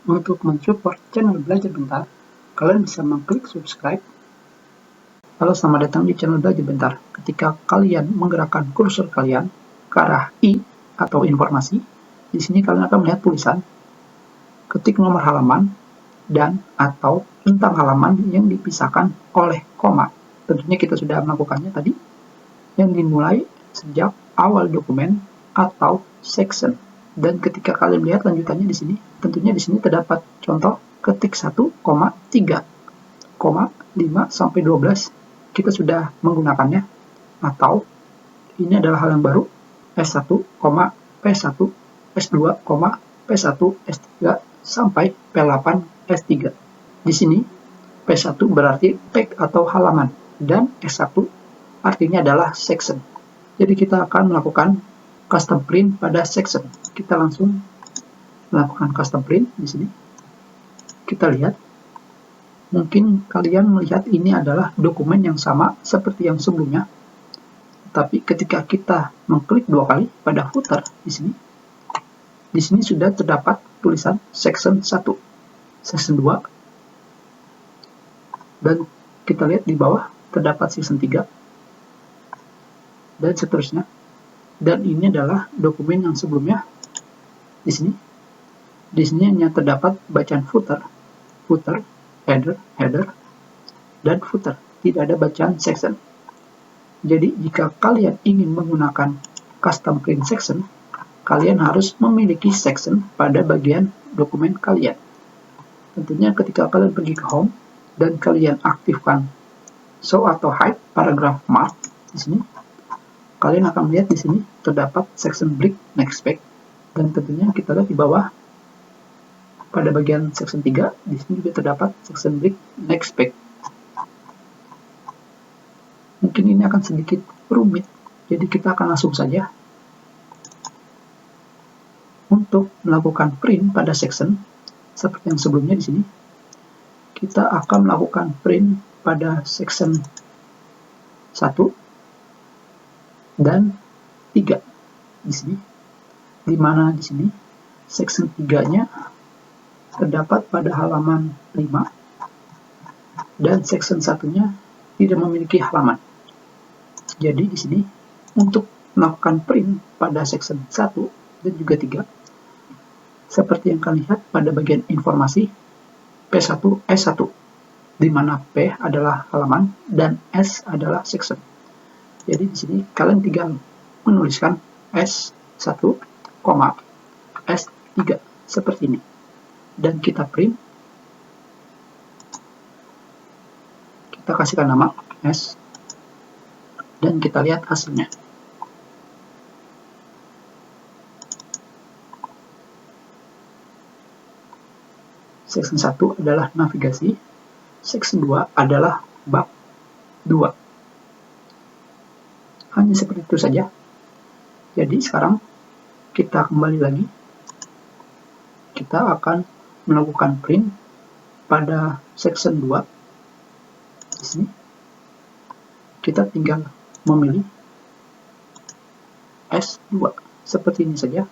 Untuk mensupport channel Belajar Bentar, kalian bisa mengklik subscribe. Halo, selamat datang di channel Belajar Bentar. Ketika kalian menggerakkan kursor kalian ke arah I atau informasi, di sini kalian akan melihat tulisan ketik nomor halaman dan atau tentang halaman yang dipisahkan oleh koma. Tentunya kita sudah melakukannya tadi, yang dimulai sejak awal dokumen atau section. Dan ketika kalian lihat lanjutannya di sini, tentunya di sini terdapat contoh ketik 1, 3, 5 sampai 12. Kita sudah menggunakannya, atau ini adalah hal yang baru, S1, P1, S2, P1, S3 sampai P8, S3. Di sini P1 berarti page atau halaman, dan S1 artinya adalah section. Jadi kita akan melakukan custom print pada section. Kita langsung melakukan custom print di sini. Kita lihat, mungkin kalian melihat ini adalah dokumen yang sama seperti yang sebelumnya. Tapi ketika kita mengklik 2 kali pada footer di sini sudah terdapat tulisan section 1, section 2, dan kita lihat di bawah terdapat section 3, dan seterusnya. Dan ini adalah dokumen yang sebelumnya. Di sini hanya terdapat bacaan footer, header, dan footer. Tidak ada bacaan section. Jadi jika kalian ingin menggunakan custom print section, kalian harus memiliki section pada bagian dokumen kalian. Tentunya ketika kalian pergi ke home dan kalian aktifkan show atau hide paragraph mark di sini, kalian akan melihat di sini terdapat section break next page, dan tentunya kita lihat di bawah pada bagian section 3 di sini juga terdapat section break next page. Mungkin ini akan sedikit rumit, jadi kita akan langsung saja. Untuk melakukan print pada section seperti yang sebelumnya di sini, kita akan melakukan print pada section 1 dan 3 di sini, di mana di sini section 3-nya terdapat pada halaman 5 dan section 1-nya tidak memiliki halaman. Jadi di sini untuk melakukan print pada section 1 dan juga 3, seperti yang kalian lihat pada bagian informasi P1 S1, di mana P adalah halaman dan S adalah section. Jadi di sini kalian tinggal menuliskan S1, S3 seperti ini, dan kita print. Kita kasihkan nama S, dan kita lihat hasilnya. Section 1 adalah navigasi, section 2 adalah bab 2. Hanya seperti itu saja. Jadi sekarang kita kembali lagi. Kita akan melakukan print pada section 2. Di sini kita tinggal memilih S2 seperti ini saja.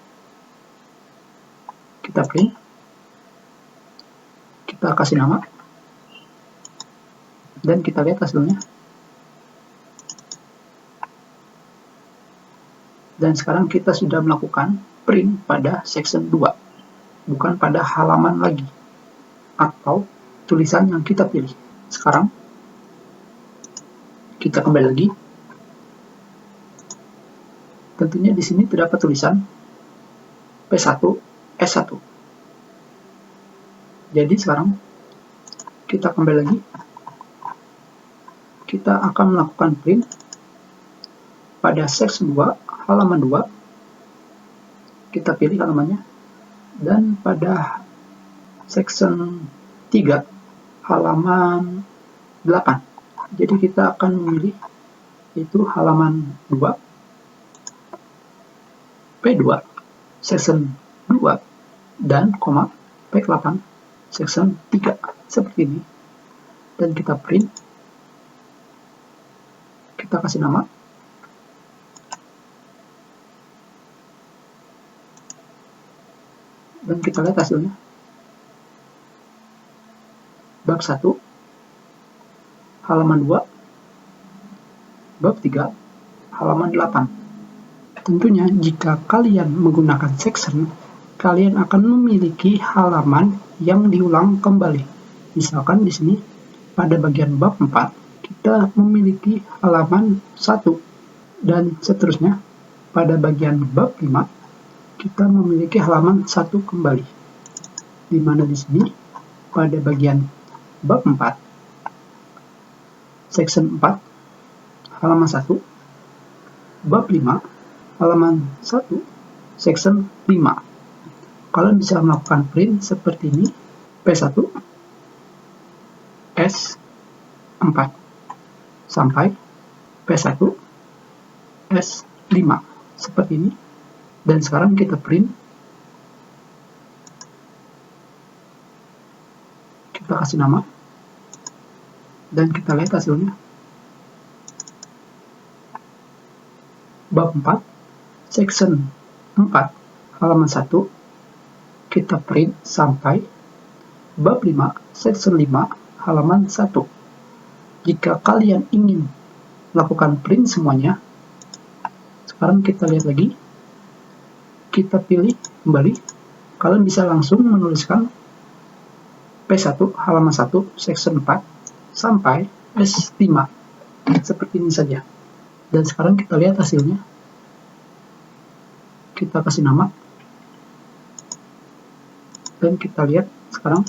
Kita print. Kita kasih nama. Dan kita lihat hasilnya. Dan sekarang kita sudah melakukan print pada section 2, bukan pada halaman lagi, atau tulisan yang kita pilih. Sekarang, kita kembali lagi. Tentunya di sini terdapat tulisan P1, S1. Jadi sekarang, kita kembali lagi. Kita akan melakukan print pada section 2, halaman 2, kita pilih halamannya, dan pada section 3, halaman 8. Jadi kita akan memilih itu halaman 2, P2, section 2, dan P8, section 3, seperti ini. Dan kita print, kita kasih nama, dan kita lihat hasilnya. bab 1, halaman 2, bab 3, halaman 8. Tentunya jika kalian menggunakan section, kalian akan memiliki halaman yang diulang kembali. Misalkan di sini pada bagian bab 4 kita memiliki halaman 1 dan seterusnya pada bagian bab 5 kita memiliki halaman 1 kembali. Di mana di sini pada bagian bab 4 section 4 halaman 1, bab 5 halaman 1 section 5. Kalian bisa melakukan print seperti ini, P1 S4 sampai P1 S5 seperti ini. Dan sekarang kita print, kita kasih nama dan kita lihat hasilnya. Bab 4 section 4 halaman 1 kita print sampai bab 5 section 5 halaman 1. Jika kalian ingin lakukan print semuanya, sekarang kita lihat lagi, kita pilih kembali. Kalian bisa langsung menuliskan P1 halaman 1 section 4 sampai S5 seperti ini saja. Dan sekarang kita lihat hasilnya. Kita kasih nama dan kita lihat sekarang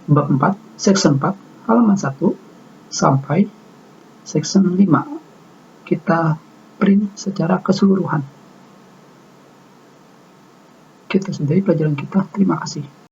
bab 4 section 4 halaman 1 sampai section 5 kita print secara keseluruhan. Kita sudahi pelajaran kita. Terima kasih.